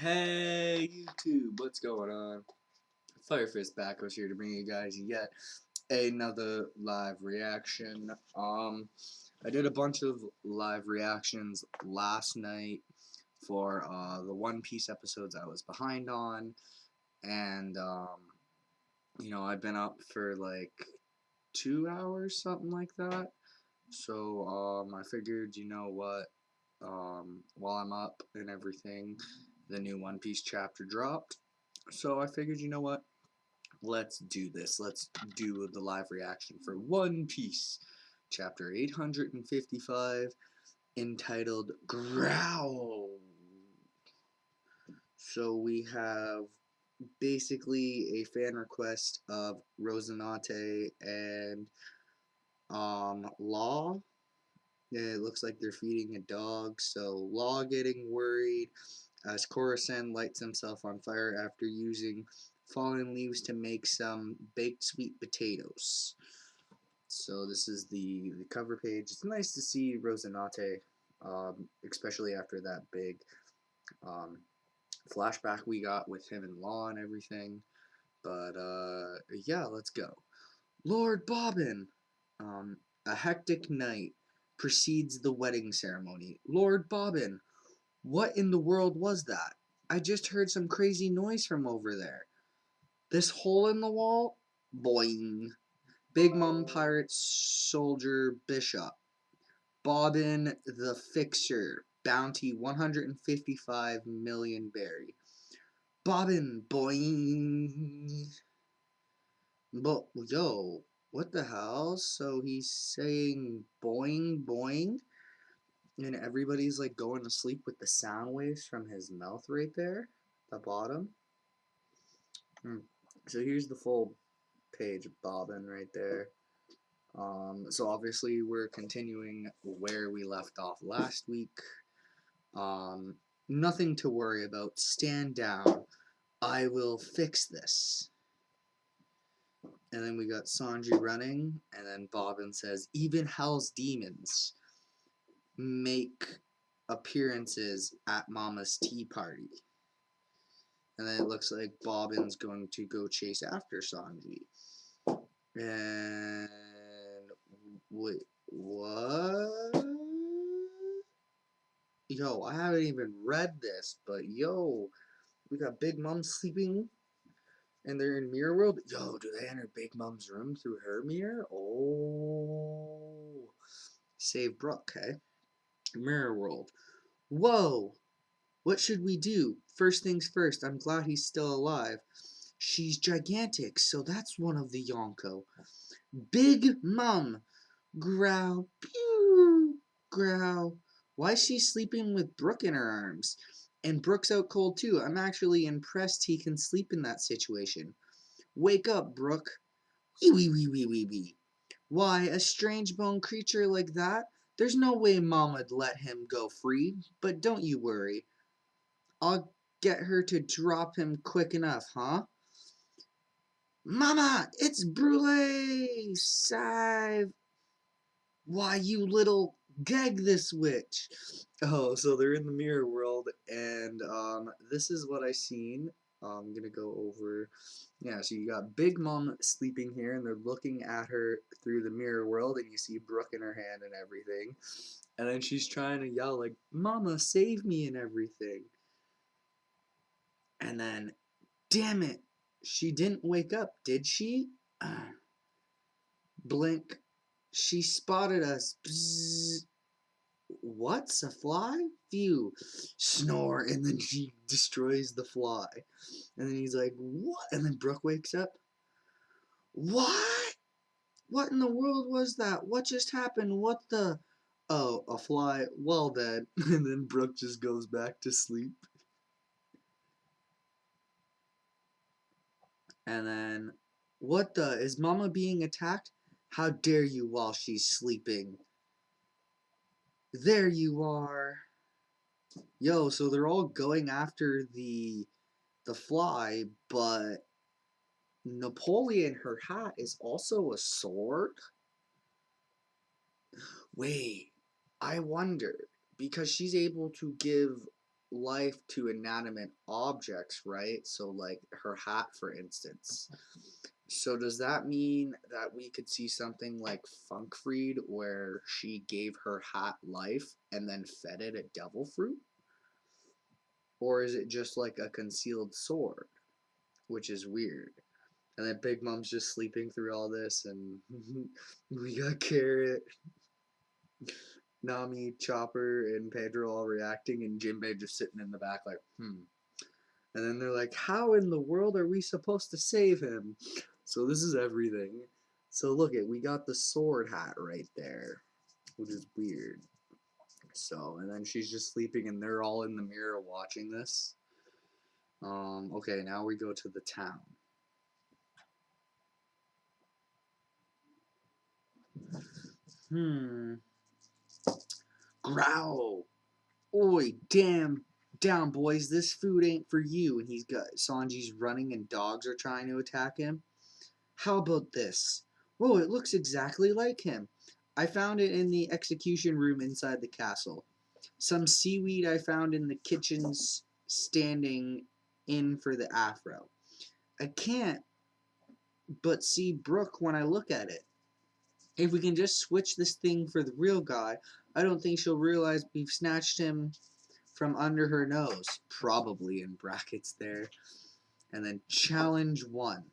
Hey YouTube, what's going on? Firefist back was here to bring you guys yet another live reaction. I did a bunch of live reactions last night for the One Piece episodes I was behind on, and I've been up for like 2 hours, something like that. So I figured, you know what, while I'm up and everything, the new One Piece chapter dropped. So I figured, you know what, let's do this. Let's do the live reaction for One Piece, chapter 855, entitled Growl. So we have basically a fan request of Rosinante and Law. It looks like they're feeding a dog, so Law getting worried as Coruscant lights himself on fire after using fallen leaves to make some baked sweet potatoes. So this is the cover page. It's nice to see Rosinante, especially after that big um, flashback we got with him and Law and everything. But yeah, let's go. Lord Bobbin. A hectic night precedes the wedding ceremony. Lord Bobbin, what in the world was that? I just heard some crazy noise from over there. This hole in the wall? Boing. Big Mom Pirate Soldier Bishop. Bobbin the Fixer. Bounty 155 million berry. Bobbin, boing. But, yo, what the hell? So he's saying boing, boing? And everybody's like going to sleep with the sound waves from his mouth right there, the bottom. So here's the full page of Bobbin right there. So obviously we're continuing where we left off last week. Nothing to worry about. Stand down. I will fix this. And then we got Sanji running, and then Bobbin says, even Hell's demons make appearances at Mama's tea party. And then it looks like Bobbin's going to go chase after Sanji. And wait, what? Yo, I haven't even read this, but yo, we got Big Mom sleeping and they're in Mirror World. Yo, do they enter Big Mom's room through her mirror? Oh, save Brooke, hey? Mirror World. Whoa, what should we do? First things first, I'm glad he's still alive. She's gigantic, so that's one of the Yonko. Big Mom. Growl. Pew. Growl. Why is she sleeping with Brooke in her arms? And Brooke's out cold too. I'm actually impressed he can sleep in that situation. Wake up, Brooke. Wee wee wee wee wee wee. Why, a strange bone creature like that? There's no way Moma'd let him go free, but don't you worry. I'll get her to drop him quick enough, huh? Mama, it's Brule! Save! Why, you little gag this witch! Oh, so they're in the mirror world, and this is what I seen. I'm gonna go over. Yeah, so you got Big Mom sleeping here, and they're looking at her through the mirror world, and you see Brooke in her hand and everything. And then she's trying to yell, like, Mama, save me, and everything. And then, damn it, she didn't wake up, did she? Blink. She spotted us. Bzzz. What's a fly? Phew. Snore, and then she destroys the fly. And then he's like, what? And then Brooke wakes up. What? What in the world was that? What just happened? What the? Oh, a fly. Well, dead. And then Brooke just goes back to sleep. And then, what the? Is Mama being attacked? How dare you while she's sleeping? There you are. Yo, so they're all going after the fly, but Napoleon, her hat is also a sword? Wait, I wonder, because she's able to give life to inanimate objects, right? So, like her hat, for instance. So, does that mean that we could see something like Funkfried, where she gave her hat life and then fed it a devil fruit? Or is it just like a concealed sword, which is weird? And then Big Mom's just sleeping through all this, and we got Carrot, Nami, Chopper, and Pedro all reacting, and Jinbei just sitting in the back like, And then they're like, how in the world are we supposed to save him? So this is everything. So look we got the sword hat right there, which is weird. So, and then she's just sleeping, and they're all in the mirror watching this. Okay, now we go to the town. Growl! Oi, damn down, boys. This food ain't for you. And Sanji's running, and dogs are trying to attack him. How about this? Whoa, it looks exactly like him. I found it in the execution room inside the castle. Some seaweed I found in the kitchen's standing in for the afro. I can't but see Brooke when I look at it. If we can just switch this thing for the real guy, I don't think she'll realize we've snatched him from under her nose. Probably in brackets there. And then challenge 1.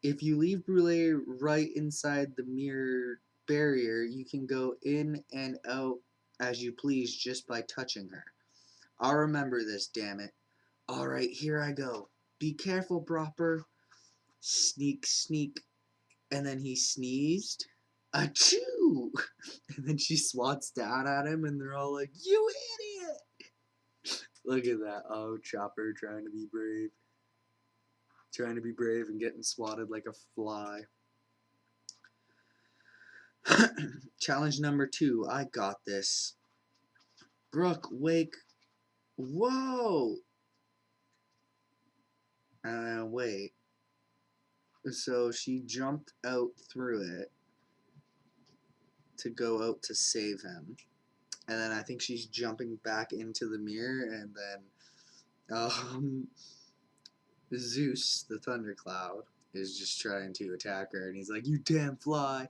If you leave Brule right inside the mirror barrier, you can go in and out as you please just by touching her. I'll remember this, damn it. Alright, here I go. Be careful, Bropper. Sneak, sneak. And then he sneezed. Achoo! And then she swats down at him, and they're all like, you idiot! Look at that. Oh, Chopper trying to be brave. Trying to be brave and getting swatted like a fly. Challenge number 2. I got this. Brooke, wake. Whoa! Wait. So she jumped out through it to go out to save him. And then I think she's jumping back into the mirror, and then Zeus, the thundercloud, is just trying to attack her, and he's like, you damn fly.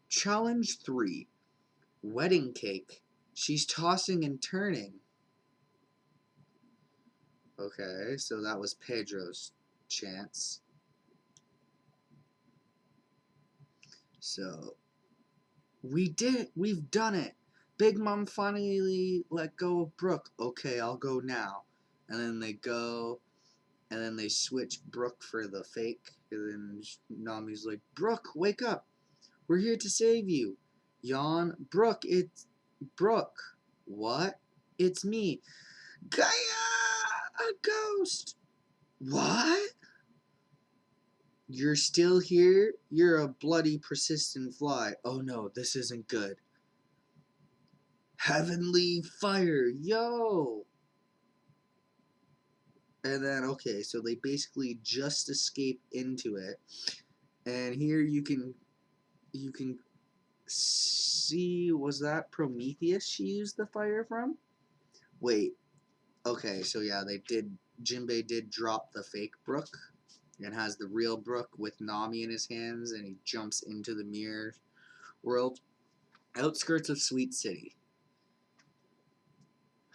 Challenge 3. Wedding cake. She's tossing and turning. Okay, so that was Pedro's chance. So, we did it. We've done it. Big Mom finally let go of Brooke. Okay, I'll go now. And then they go, and then they switch Brooke for the fake. And then Nami's like, Brooke, wake up. We're here to save you. Yawn. Brooke, it's Brooke. What? It's me. Gaia! A ghost! What? You're still here? You're a bloody persistent fly. Oh no, this isn't good. Heavenly fire, yo! And then, okay, so they basically just escape into it. And here you can see, was that Prometheus she used the fire from? Wait. Okay, so yeah, Jinbei did drop the fake Brook and has the real Brook with Nami in his hands, and he jumps into the mirror world. Outskirts of Sweet City.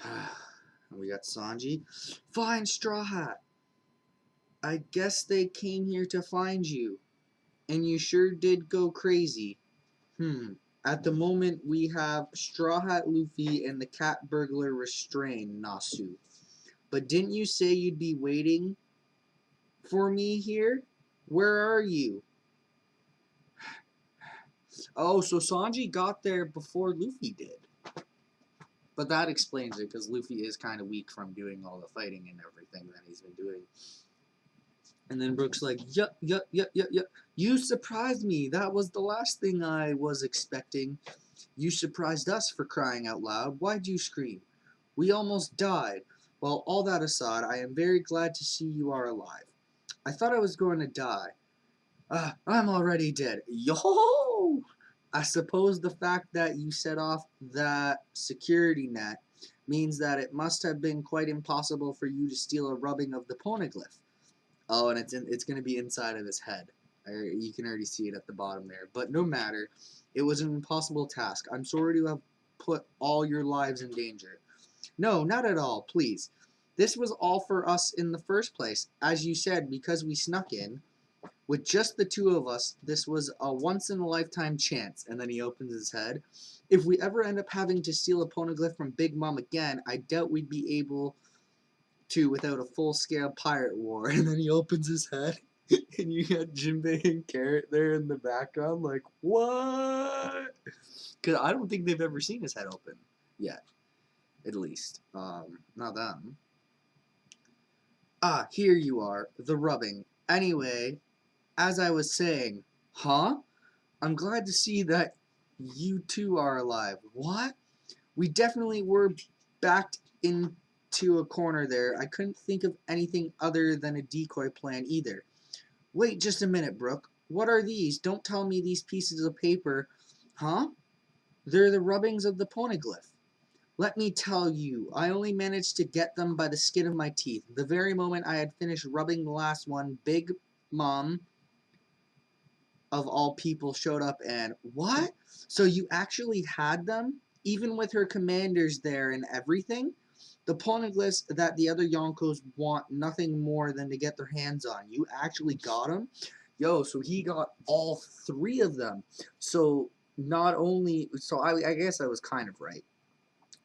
And we got Sanji. Fine, Straw Hat. I guess they came here to find you. And you sure did go crazy. At the moment, we have Straw Hat Luffy and the cat burglar restrained, Nasu. But didn't you say you'd be waiting for me here? Where are you? Oh, so Sanji got there before Luffy did. But that explains it, because Luffy is kind of weak from doing all the fighting and everything that he's been doing. And then Brook's like, yup. You surprised me. That was the last thing I was expecting. You surprised us, for crying out loud. Why'd you scream? We almost died. Well, all that aside, I am very glad to see you are alive. I thought I was going to die. I'm already dead. Yo! I suppose the fact that you set off that security net means that it must have been quite impossible for you to steal a rubbing of the poneglyph. Oh, and it's going to be inside of his head. You can already see it at the bottom there. But no matter, it was an impossible task. I'm sorry to have put all your lives in danger. No, not at all, please. This was all for us in the first place. As you said, because we snuck in, with just the two of us, this was a once-in-a-lifetime chance. And then he opens his head. If we ever end up having to steal a poneglyph from Big Mom again, I doubt we'd be able to without a full-scale pirate war. And then he opens his head, and you got Jinbei and Carrot there in the background, like, what? Because I don't think they've ever seen his head open yet, at least. Not them. Ah, here you are, the rubbing. Anyway, as I was saying, huh? I'm glad to see that you two are alive. What? We definitely were backed into a corner there. I couldn't think of anything other than a decoy plan either. Wait just a minute, Brooke. What are these? Don't tell me these pieces of paper. Huh? They're the rubbings of the poneglyph. Let me tell you, I only managed to get them by the skin of my teeth. The very moment I had finished rubbing the last one, Big Mom, of all people, showed up and, what? So you actually had them? Even with her commanders there and everything? The poneglyphs that the other Yonkos want nothing more than to get their hands on. You actually got them? Yo, so he got all three of them. So not only, so I guess I was kind of right.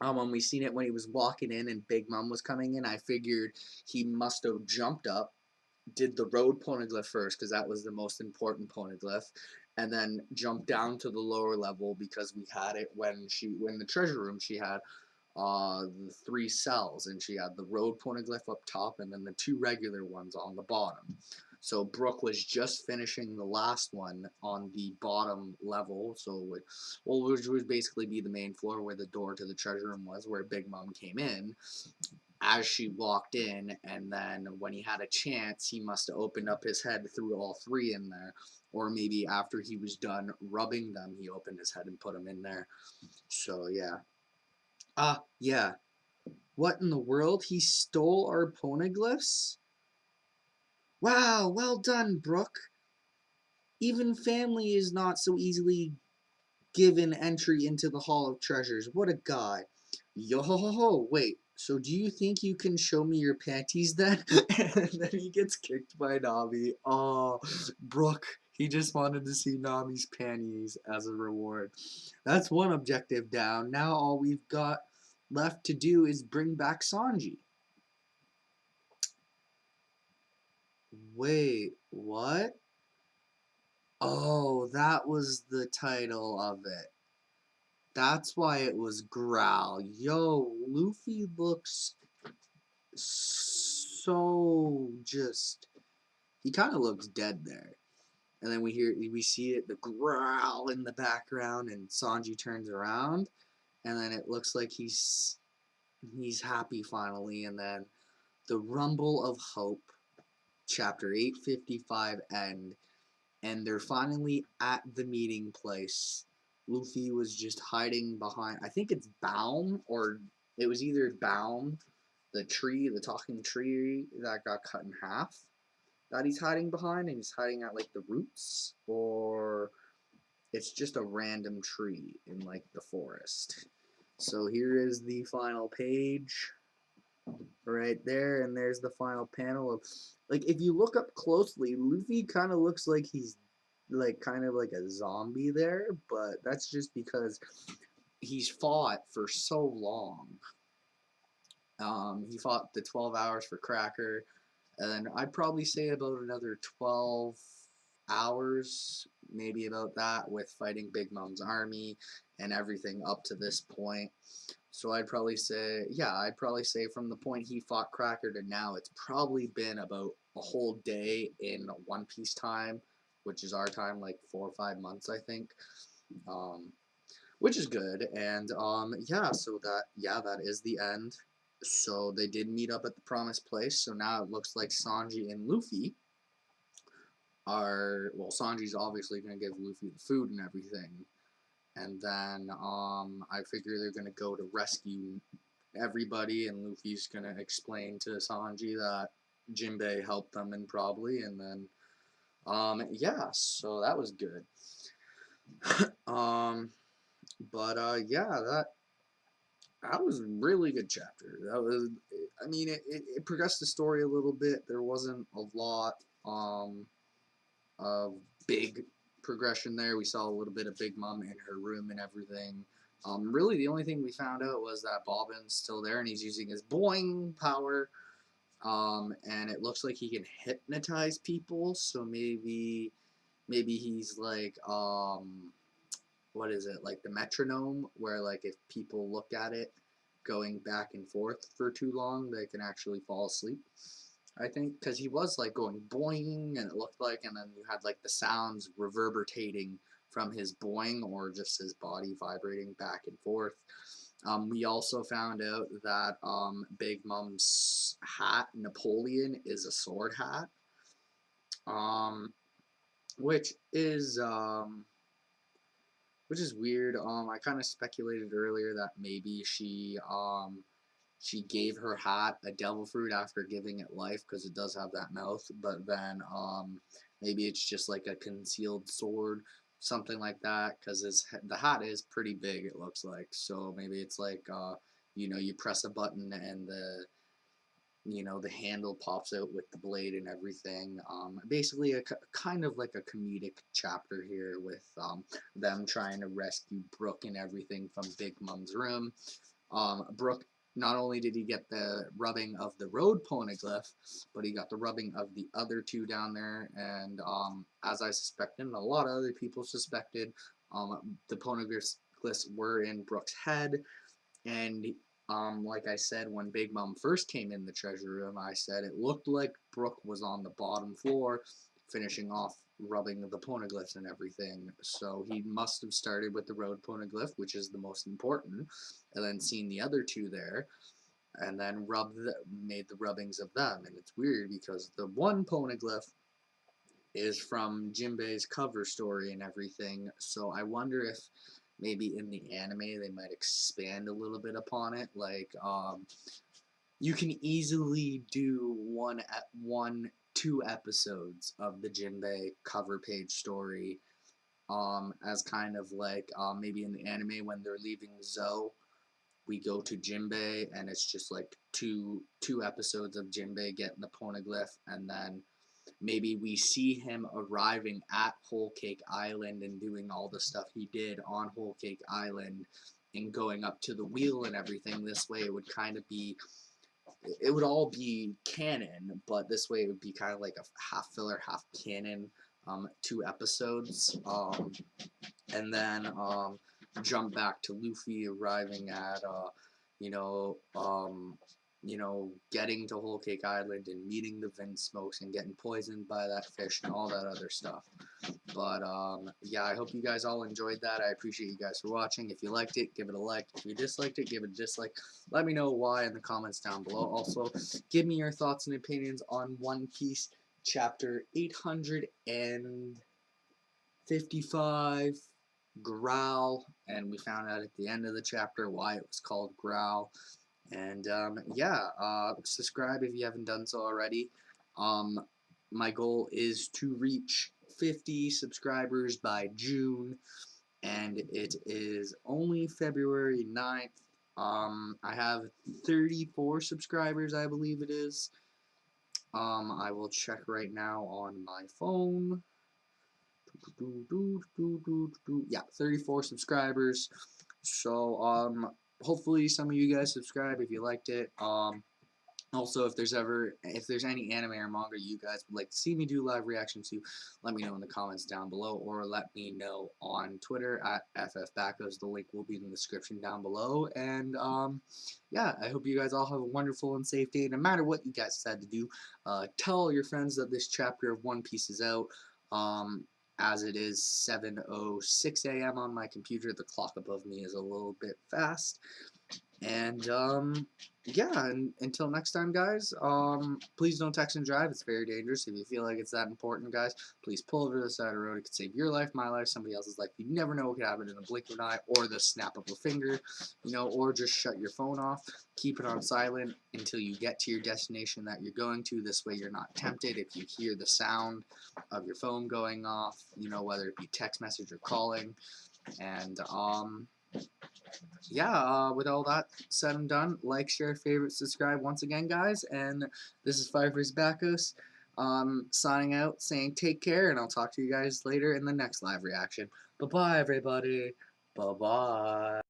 When we seen it when he was walking in and Big Mom was coming in, I figured he must have jumped up, did the road poneglyph first because that was the most important poneglyph, and then jumped down to the lower level because we had it when the treasure room she had the three cells and she had the road poneglyph up top and then the two regular ones on the bottom. So Brooke was just finishing the last one on the bottom level, which would basically be the main floor where the door to the treasure room was, where Big Mom came in as she walked in, and then when he had a chance, he must have opened up his head, threw all three in there, or maybe after he was done rubbing them, he opened his head and put them in there. So yeah. Yeah. What in the world? He stole our poneglyphs? Wow, well done, Brooke. Even family is not so easily given entry into the Hall of Treasures. What a guy. Yo ho ho ho, wait, so do you think you can show me your panties then? And then he gets kicked by Nami. Oh, Brooke, he just wanted to see Nami's panties as a reward. That's one objective down. Now all we've got left to do is bring back Sanji. Wait, what? Oh, that was the title of it. That's why it was Growl. Yo, Luffy looks so just. He kind of looks dead there. And then we see it, the growl in the background, and Sanji turns around, and then it looks like he's happy finally, and then the Rumble of Hope, chapter 855 end, and they're finally at the meeting place. Luffy was just hiding behind, I think it's Baum, or it was either Baum, the tree, the talking tree that got cut in half, that he's hiding behind, and he's hiding at like the roots, or it's just a random tree in like the forest. So here is the final page right there, and there's the final panel of, like, if you look up closely, Luffy kind of looks like he's like kind of like a zombie there, but that's just because he's fought for so long. He fought the 12 hours for Cracker, and I'd probably say about another 12 hours, maybe about that, with fighting Big Mom's army and everything up to this point. So I'd probably say from the point he fought Cracker to now, it's probably been about a whole day in One Piece time, which is our time, like 4 or 5 months, I think. Which is good, and that is the end. So they did meet up at the promised place, so now it looks like Sanji and Luffy are, well, Sanji's obviously going to give Luffy the food and everything, and then I figure they're going to go to rescue everybody, and Luffy's gonna explain to Sanji that Jinbei helped them and probably, and then yeah, so that was good. Yeah, that was a really good chapter. That was, I mean, it progressed the story a little bit. There wasn't a lot of big progression there. We saw a little bit of Big Mom in her room and everything. Really, the only thing we found out was that Bobbin's still there and he's using his boing power. And it looks like he can hypnotize people. So maybe he's like what is it, like the metronome, where like if people look at it going back and forth for too long, they can actually fall asleep. I think because he was like going boing, and it looked like, and then you had like the sounds reverberating from his boing or just his body vibrating back and forth. We also found out that Big Mom's hat, Napoleon, is a sword hat, um, which is weird. I kind of speculated earlier that maybe she gave her hat a devil fruit after giving it life because it does have that mouth. But then maybe it's just like a concealed sword, something like that. Because the hat is pretty big. It looks like, so maybe it's like you press a button and the handle pops out with the blade and everything. Basically, a kind of like a comedic chapter here with them trying to rescue Brook and everything from Big Mom's room. Brook, not only did he get the rubbing of the road poneglyph, but he got the rubbing of the other two down there. And as I suspected, and a lot of other people suspected, the poneglyphs were in Brook's head. And like I said, when Big Mom first came in the treasure room, I said it looked like Brook was on the bottom floor, finishing off rubbing the poneglyphs and everything. So he must have started with the road poneglyph, which is the most important, and then seen the other two there, and then made the rubbings of them. And it's weird because the one poneglyph is from Jinbei's cover story and everything. So I wonder if maybe in the anime they might expand a little bit upon it. Like you can easily do 2 episodes of the Jinbei cover page story as kind of like maybe in the anime when they're leaving Zou, we go to Jinbei and it's just like two episodes of Jinbei getting the poneglyph, and then maybe we see him arriving at Whole Cake Island and doing all the stuff he did on Whole Cake Island and going up to the wheel and everything. This way it would kind of be, it would all be canon, but this way it would be kind of like a half filler, half canon 2 episodes. And then jump back to Luffy arriving at getting to Whole Cake Island and meeting the Vin Smokes and getting poisoned by that fish and all that other stuff. But yeah, I hope you guys all enjoyed that. I appreciate you guys for watching. If you liked it, give it a like. If you disliked it, give it a dislike. Let me know why in the comments down below. Also, give me your thoughts and opinions on One Piece chapter 855, Growl, and we found out at the end of the chapter why it was called Growl. And yeah, subscribe if you haven't done so already. My goal is to reach 50 subscribers by June, and it is only February 9th. I have 34 subscribers, I believe it is. I will check right now on my phone. Yeah, 34 subscribers. So hopefully some of you guys subscribe if you liked it. Also, if there's any anime or manga you guys would like to see me do live reaction to, let me know in the comments down below, or let me know on Twitter at FFBackos. The link will be in the description down below. And yeah, I hope you guys all have a wonderful and safe day. No matter what you guys decide to do, tell all your friends that this chapter of One Piece is out. As it is 7:06 a.m. on my computer, the clock above me is a little bit fast. And yeah, and until next time, guys, please don't text and drive. It's very dangerous. If you feel like it's that important, guys, please pull over to the side of the road. It could save your life, my life, somebody else's life. You never know what could happen in a blink of an eye or the snap of a finger, you know, or just shut your phone off. Keep it on silent until you get to your destination that you're going to. This way you're not tempted. If you hear the sound of your phone going off, you know, whether it be text message or calling. And yeah, with all that said and done, like, share, favorite, subscribe once again, guys. And this is Fireface Bacchus signing out, saying take care, and I'll talk to you guys later in the next live reaction. Bye-bye, everybody. Bye-bye.